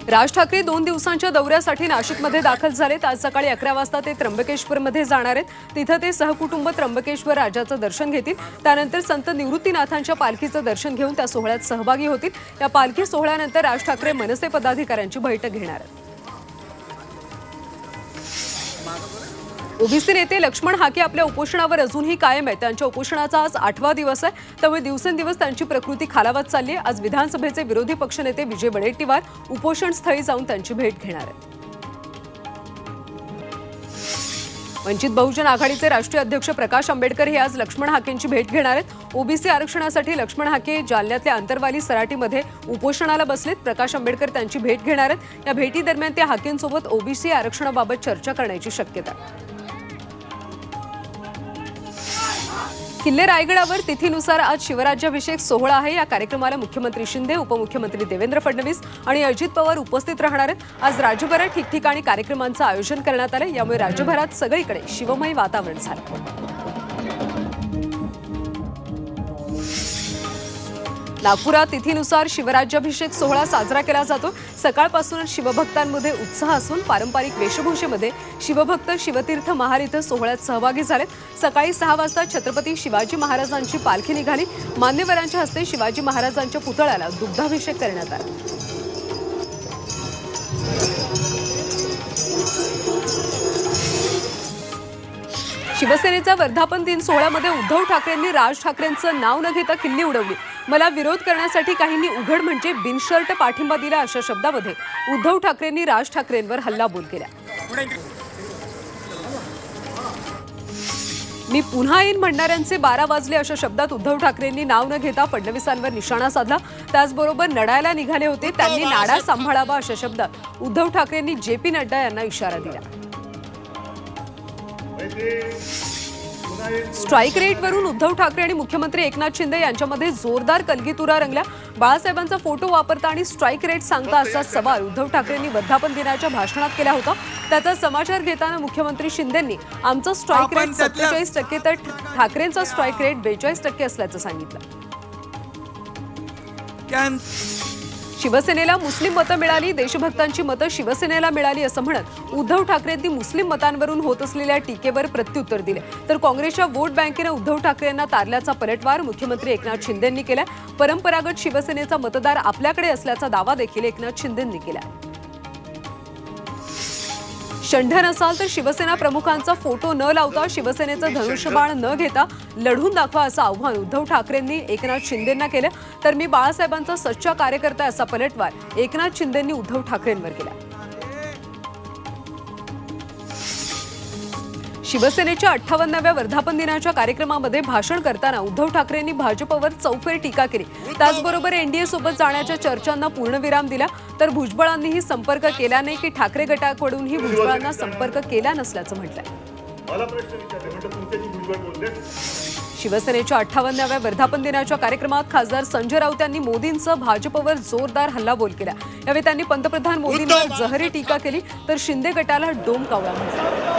राज ठाकरे 2 दिवसांच्या दौऱ्यासाठी नाशिकमध्ये दाखल झालेत। आज सकाळी 11 वाजता ते त्र्यंबकेश्वरमध्ये जाणार आहेत। तिथे ते सहकुटुंब त्र्यंबकेश्वर राजाचं दर्शन घेतील। त्यानंतर संत निवृत्तीनाथांच्या पालखीचं दर्शन घेऊन त्या सोहळ्यात सहभागी होतील। या पालखी सोहळ्यानंतर राज ठाकरे मनसे पदाधिकाऱ्यांची बैठक घेणार आहेत। ओबीसी नेते लक्ष्मण हाके आपल्या उपोषणावर अजूनही कायम आहेत। त्यांच्या उपोषणाचा आज 8वा दिवस आहे, त्यामुळे दिवसेंदिवस त्यांची प्रकृती खालावत चालली आहे। आज विधानसभेचे विरोधी पक्षनेते विजय वडेट्टीवार उपोषण स्थळी जाऊन त्यांची भेट घेणार आहेत। वंचित बहुजन आघाडीचे राष्ट्रीय अध्यक्ष प्रकाश आंबेडकर हे आज लक्ष्मण हाकेंची भेट घेणार आहेत। ओबीसी आरक्षणासाठी लक्ष्मण हाके जालन्यातल्या अंतरवाली सराटीमध्ये उपोषणाला बसलेत। प्रकाश आंबेडकर त्यांची भेट घेणार आहेत। या भेटीदरम्यान ते हाकेंसोबत ओबीसी आरक्षणाबाबत चर्चा करण्याची शक्यता आहे। किल्ले रायगडावर तिथीनुसार आज शिवराज्याभिषेक सोहळा आहे। या कार्यक्रमाला मुख्यमंत्री शिंदे, उपमुख्यमंत्री देवेंद्र फडणवीस आणि अजित पवार उपस्थित राहणार आहेत। आज राज्यभरात ठिकठिकाणी कार्यक्रमांचं आयोजन करण्यात आलं। यामुळे राज्यभरात सगळीकडे शिवमय वातावरण झालं। नागपुरात तिथीनुसार शिवराज्याभिषेक सोहळा साजरा केला जातो। सकाळपासूनच शिवभक्तांमध्ये उत्साह असून पारंपरिक वेशभूषेमध्ये शिवभक्त शिवतीर्थ महार इथं सोहळ्यात सहभागी झालेत। सकाळी 6 वाजता छत्रपती शिवाजी महाराजांची पालखी निघाली। मान्यवरांच्या हस्ते शिवाजी महाराजांच्या पुतळ्याला दुग्धाभिषेक करण्यात आला। शिवसेनेचा वर्धापन दिन सोहळ्यामध्ये उद्धव ठाकरेंनी राज ठाकरेंचं नाव न घेता खिल्ली उडवली। मला विरोध करण्यासाठी काहींनी उघड म्हणजे बिनशर्त पाठिंबा दिला अशा शब्दामध्ये उद्धव ठाकरेंनी राज ठाकरेंवर हल्लाबोल केला। मी पुन्हा येईन म्हणणाऱ्यांचे 12 वाजले अशा शब्दात उद्धव ठाकरेंनी नाव न घेता फडणवीसांवर निशाणा साधला। त्याचबरोबर नडायला निघाले होते, त्यांनी नाडा सांभाळावा अशा शब्दात उद्धव ठाकरेंनी जेपी नड्डा यांना इशारा दिला। स्ट्राइक रेटवरून उद्धव ठाकरे आणि मुख्यमंत्री एकनाथ शिंदे यांच्यामध्ये जोरदार कलगीतुरा रंगल्या। बाळासाहेबांचा फोटो वापरता आणि स्ट्राइक रेट सांगता असा सवाल उद्धव ठाकरेंनी वर्धापन दिनाच्या भाषणात केला होता। त्याचा समाचार घेताना मुख्यमंत्री शिंदेंनी आमचा स्ट्राइक रेट 47% तर ठाकरेंचा स्ट्राइक रेट 42% असल्याचं सांगितलं। शिवसेनेला मुस्लिम मतं मिळाली, देशभक्तांची मतं शिवसेनेला मिळाली असं म्हणत उद्धव ठाकरेंनी मुस्लिम मतांवरून होत असलेल्या टीकेवर प्रत्युत्तर दिले। तर काँग्रेसच्या वोट बँकेनं उद्धव ठाकरेंना तारल्याचा पलटवार मुख्यमंत्री एकनाथ शिंदेंनी केला। परंपरागत शिवसेनेचा मतदार आपल्याकडे असल्याचा दावा देखील एकनाथ शिंदेंनी केला। शंठ नसाल तर शिवसेना प्रमुखांचा फोटो न लावता शिवसेनेचं धनुष्यबाण न घेता लढून दाखवा असं आव्हान उद्धव ठाकरेंनी एकनाथ शिंदेंना केलं। तर मी बाळासाहेबांचा सच्चा कार्यकर्ता असा पलटवार एकनाथ शिंदेंनी उद्धव ठाकरेंवर केला। शिवसेनेच्या 58व्या वर्धापन दिनाच्या कार्यक्रमामध्ये भाषण करताना उद्धव ठाकरेंनी भाजपवर चौफेर टीका केली। त्याचबरोबर एनडीए सोबत जाण्याच्या चर्चांना पूर्णविराम दिला। तर भुजबळांनीही संपर्क केला नाही की ठाकरे गटाकडूनही भुजबळांना संपर्क केला नसल्याचं म्हटलंय। शिवसेनेच्या 58व्या वर्धापन दिनाच्या कार्यक्रमात खासदार संजय राऊत यांनी मोदींचं भाजपवर जोरदार हल्लाबोल केला। यावेळी त्यांनी पंतप्रधान मोदींवर जहरी टीका केली तर शिंदे गटाला डोमकावळा म्हटलं।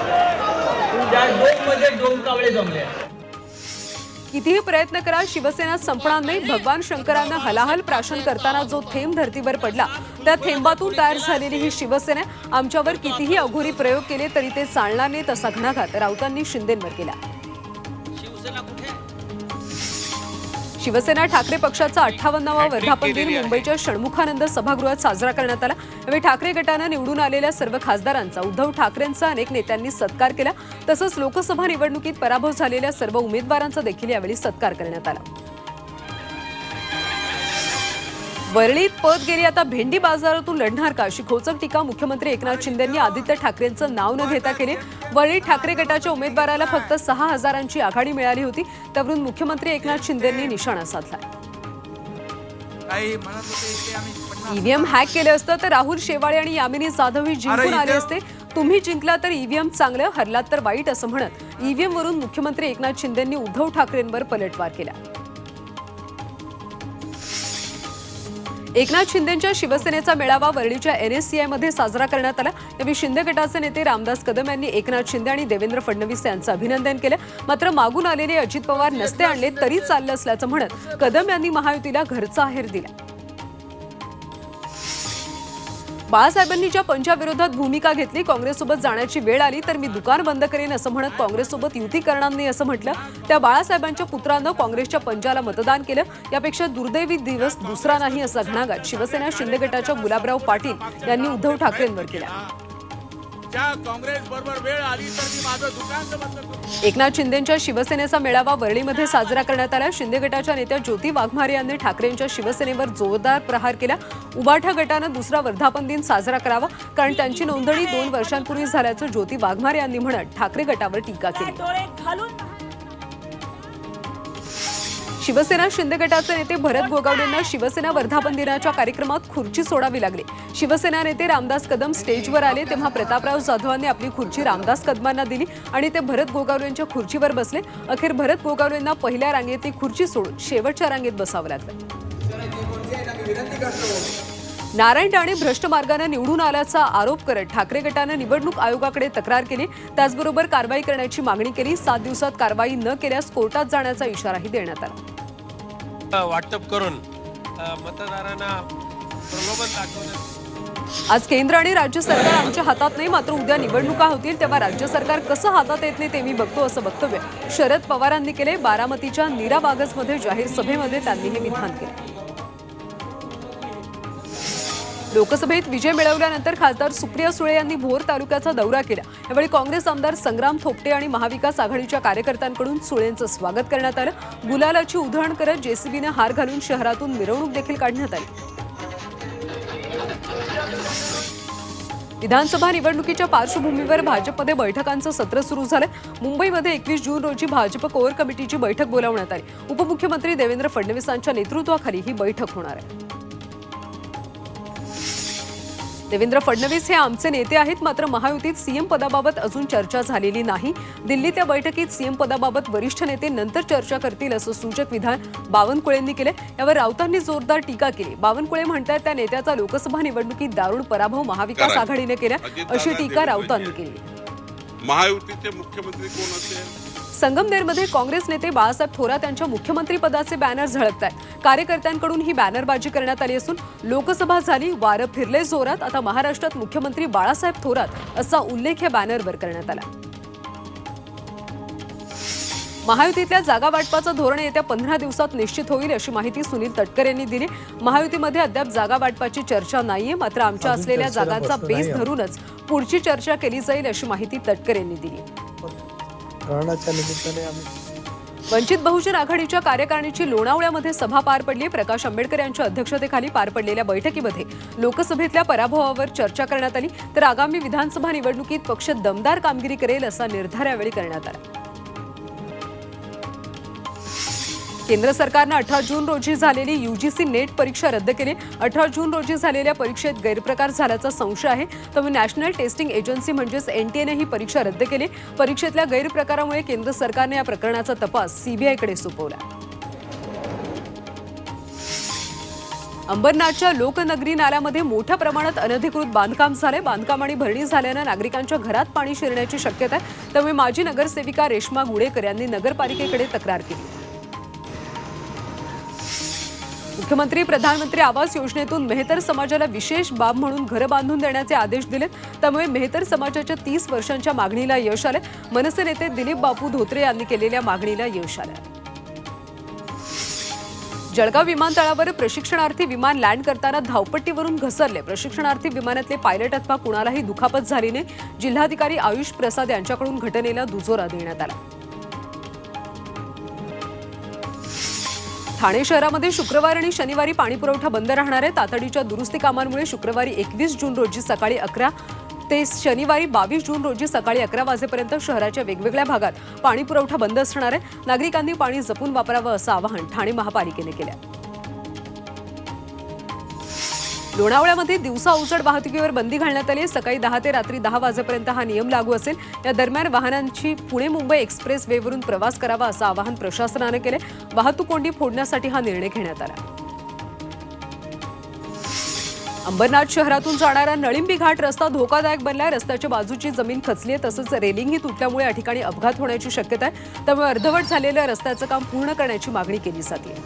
कितीही प्रयत्न करा शिवसेना संपणार नाही। भगवान शंकरांना हलाहल प्राशन करताना जो थेंब धरतीवर पडला त्या थेंबातून तयार झालेली ही शिवसेना आमच्यावर कितीही अघोरी प्रयोग केले तरी ते चालणार नाहीत असा घणाघात राऊतांनी शिंदेंवर केला। शिवसेना ठाकरे पक्षाचा 58वा वर्धापन दिन मुंबईच्या षण्मुखानंद सभागृहात साजरा करण्यात आला। यावेळी ठाकरे गटानं निवडून आलेल्या सर्व खासदारांचा उद्धव ठाकरेंचा अनेक नेत्यांनी सत्कार केला। तसंच लोकसभा निवडणुकीत पराभव झालेल्या सर्व उमेदवारांचा देखील यावेळी सत्कार करण्यात आला। वरळीत पद गेली आता भेंडी बाजारातून लढणार का अशी खोचक टीका मुख्यमंत्री एकनाथ शिंदेंनी आदित्य ठाकरेंचं नाव न घेता केले। वरळीत ठाकरे गटाच्या उमेदवाराला फक्त 6,000ची आघाडी मिळाली होती, त्यावरून मुख्यमंत्री एकनाथ शिंदेंनी निशाणा साधला। ईव्हीएम हॅक केले असतं तर राहुल शेवाळे आणि यामिनी जाधव ही जिंकून आले असते। तुम्ही जिंकला तर ईव्हीएम चांगलं, हरलात तर वाईट असं म्हणत ईव्हीएम वरून मुख्यमंत्री एकनाथ शिंदेंनी उद्धव ठाकरेंवर पलटवार केला। एकनाथ शिंदेंच्या शिवसेनेचा मेळावा वरळीच्या एनएससीआयमध्ये साजरा करण्यात आला। यावेळी शिंदे गटाचे नेते रामदास कदम यांनी एकनाथ शिंदे आणि देवेंद्र फडणवीस यांचं अभिनंदन केलं। मात्र मागून आलेले अजित पवार नसते आणले तरी चाललं असल्याचं म्हणत कदम यांनी महायुतीला घरचा आहेर दिला। बाळासाहेबांनी ज्या पंजाविरोधात भूमिका घेतली, काँग्रेससोबत जाण्याची वेळ आली तर मी दुकान बंद करेन असं म्हणत काँग्रेससोबत युती करणार नाही असं म्हटलं. त्या बाळासाहेबांच्या पुत्रानं काँग्रेसच्या पंजाला मतदान केलं. यापेक्षा दुर्दैवी दिवस दुसरा नाही असा घणाघात शिवसेना शिंदे गटाच्या गुलाबराव पाटील यांनी उद्धव ठाकरेंवर केला. एकनाथ शिंदेंच्या शिवसेनेचा मेळावा वरळीमध्ये साजरा करण्यात आला. शिंदे गटाच्या नेत्या ज्योती वाघमारे यांनी ठाकरेंच्या शिवसेनेवर जोरदार प्रहार केला. उबाठा गटानं दुसरा वर्धापन दिन साजरा करावा कारण त्यांची नोंदणी 2 वर्षांपूर्वी झाल्याचं ज्योती वाघमारे यांनी म्हणत ठाकरे गटावर टीका केली. शिवसेना शिंदे गटाचे नेते भरत गोगावलेंना शिवसेना वर्धापन दिनाच्या कार्यक्रमात खुर्ची सोडावी लागली. शिवसेना नेते रामदास कदम स्टेजवर आले तेव्हा प्रतापराव जाधवांनी आपली खुर्ची रामदास कदमांना दिली आणि ते भरत गोगावलेंच्या खुर्चीवर बसले. अखेर भरत गोगावलेंना पहिल्या रांगेतली खुर्ची सोडून शेवटच्या रांगेत बसावं लागलं. नारायण राणे भ्रष्ट मार्गाने निवडून आल्याचा आरोप करत ठाकरे गटाने निवडणूक आयोगाकडे तक्रार केली. त्याचबरोबर कारवाई करण्याची मागणी केली. 7 दिवसात कारवाई न केल्यास कोर्टात जाण्याचा इशाराही देण्यात आला. वाटप करून मतदारांना प्रलोभन दाखवण्यात. आज केंद्र आणि राज्य सरकार आमच्या हातात नाही, मात्र उद्या निवडणुका होतील तेव्हा राज्य सरकार कसं हातात येत नाही ते मी बघतो असं वक्तव्य शरद पवारांनी केले. बारामतीच्या नीरा बागजमध्ये जाहीर सभेमध्ये त्यांनी हे विधान केले. लोकसभेत विजय मिळवल्यानंतर खासदार सुप्रिया सुळे यांनी भोर तालुक्याचा दौरा केला. यावेळी काँग्रेस आमदार संग्राम थोपटे आणि महाविकास आघाडीच्या कार्यकर्त्यांकडून सुळेंचं स्वागत करण्यात आलं. गुलालाची उधळण करत जेसीबीने हार घालून शहरातून मिरवणूक देखील काढण्यात आली. विधानसभा निवडणुकीच्या पार्श्वभूमीवर भाजपमध्ये बैठकांचं सत्र सुरू झालं. मुंबईमध्ये 21 जून रोजी भाजप कोअर कमिटीची बैठक बोलावण्यात आली. उपमुख्यमंत्री देवेंद्र फडणवीसांच्या नेतृत्वाखाली ही बैठक होणार आहे. देवेंद्र फडणवीस हे आमचे नेते आहेत, मात्र महायुतीत सीएम पदाबाबत अजून चर्चा झालेली नाही. दिल्लीत या बैठकीत सीएम पदाबाबत वरिष्ठ नेते नंतर चर्चा करतील असं सूचक विधान बावनकुळेंनी केले. यावर राऊतांनी जोरदार टीका केली. बावनकुळे म्हणतात त्या नेत्याचा लोकसभा निवडणुकीत दारुण पराभव महाविकास आघाडीने केला अशी टीका राऊतांनी केली. महायुतीचे मुख्यमंत्री कोण असेल? संगमनेरमध्ये काँग्रेस नेते बाळासाहेब थोरात यांच्या मुख्यमंत्री पदाचे बॅनर झळकत आहेत. कार्यकर्त्यांकडून ही बॅनरबाजी करण्यात आली असून लोकसभा झाली, वारं फिरले जोरात, आता महाराष्ट्रात मुख्यमंत्री बाळासाहेब थोरात असा उल्लेख या बॅनरवर करण्यात आला. महायुतीतल्या जागा वाटपाचं धोरण येत्या 15 दिवसात निश्चित होईल अशी माहिती सुनील तटकरे यांनी दिली. महायुतीमध्ये अद्याप जागा वाटपाची चर्चा नाहीये, मात्र आमच्या असलेल्या जागांचा बेस धरूनच पुढची चर्चा केली जाईल अशी माहिती तटकरे यांनी दिली. वंचित बहुजन आघाडीच्या कार्यकारिणीची लोणावळ्यामध्ये सभा पार पडली. प्रकाश आंबेडकर यांच्या अध्यक्षतेखाली पार पडलेल्या बैठकीमध्ये लोकसभेतल्या पराभवावर चर्चा करण्यात आली. तर आगामी विधानसभा निवडणुकीत पक्ष दमदार कामगिरी करेल असा निर्धार यावेळी करण्यात आला. केंद्र सरकारनं 18 जून रोजी झालेली यूजीसी नेट परीक्षा रद्द केली. 18 जून रोजी झालेल्या परीक्षेत गैरप्रकार झाल्याचा संशय आहे. त्यामुळे नॅशनल टेस्टिंग एजन्सी म्हणजेच एनटीएने ही परीक्षा रद्द केली. परीक्षेतल्या गैरप्रकारामुळे केंद्र सरकारने या प्रकरणाचा तपास सीबीआयकडे सोपवला. अंबरनाथच्या लोकनगरी नाल्यामध्ये मोठ्या प्रमाणात अनधिकृत बांधकाम झाले. बांधकाम आणि भरणी झाल्यानं नागरिकांच्या घरात पाणी शिरण्याची शक्यता आहे. त्यामुळे माजी नगरसेविका रेश्मा गुडेकर यांनी नगरपालिकेकडे तक्रार केली. मुख्यमंत्री प्रधानमंत्री आवास योजनेतून मेहतर समाजाला विशेष बाब म्हणून घरं बांधून देण्याचे आदेश दिलेत. त्यामुळे मेहतर समाजाच्या 30 वर्षांच्या मागणीला यश आलं. मनसे नेते दिलीप बापू धोत्रे यांनी केलेल्या मागणीला यश आलं. जळगाव विमानतळावर प्रशिक्षणार्थी विमान लँड करताना धावपट्टीवरून घसरले. प्रशिक्षणार्थी विमानातले पायलट अथवा कुणालाही दुखापत झाली नाही. जिल्हाधिकारी आयुष प्रसाद यांच्याकडून घटनेला दुजोरा देण्यात आला. ठाणे शहरामध्ये शुक्रवार आणि शनिवारी पाणीपुरवठा बंद राहणार आहे. तातडीच्या दुरुस्ती कामांमुळे शुक्रवारी 21 जून रोजी सकाळी 11 ते शनिवारी 22 जून रोजी सकाळी 11 वाजेपर्यंत शहराच्या वेगवेगळ्या भागात पाणीपुरवठा बंद असणार आहे. नागरिकांनी पाणी जपून वापरावं असं आवाहन ठाणे महापालिकेने केलं. लोणावळ्यामध्ये दिवसा उजड वाहतुकीवर बंदी घालण्यात आली. सकाळी 10 ते रात्री 10 वाजेपर्यंत हा नियम लागू असेल. या दरम्यान वाहनांची पुणे मुंबई एक्सप्रेस वेवरून प्रवास करावा असं आवाहन प्रशासनाने केले. वाहतूक कोंडी फोडण्यासाठी हा निर्णय घेण्यात आला. अंबरनाथ शहरातून जाणारा नळिंबी घाट रस्ता धोकादायक बनलाय. रस्त्याच्या बाजूची जमीन खचली आहे. तसंच रेलिंगही तुटल्यामुळे या ठिकाणी अपघात होण्याची शक्यता आहे. त्यामुळे अर्धवट झालेल्या रस्त्याचं काम पूर्ण करण्याची मागणी केली जाते.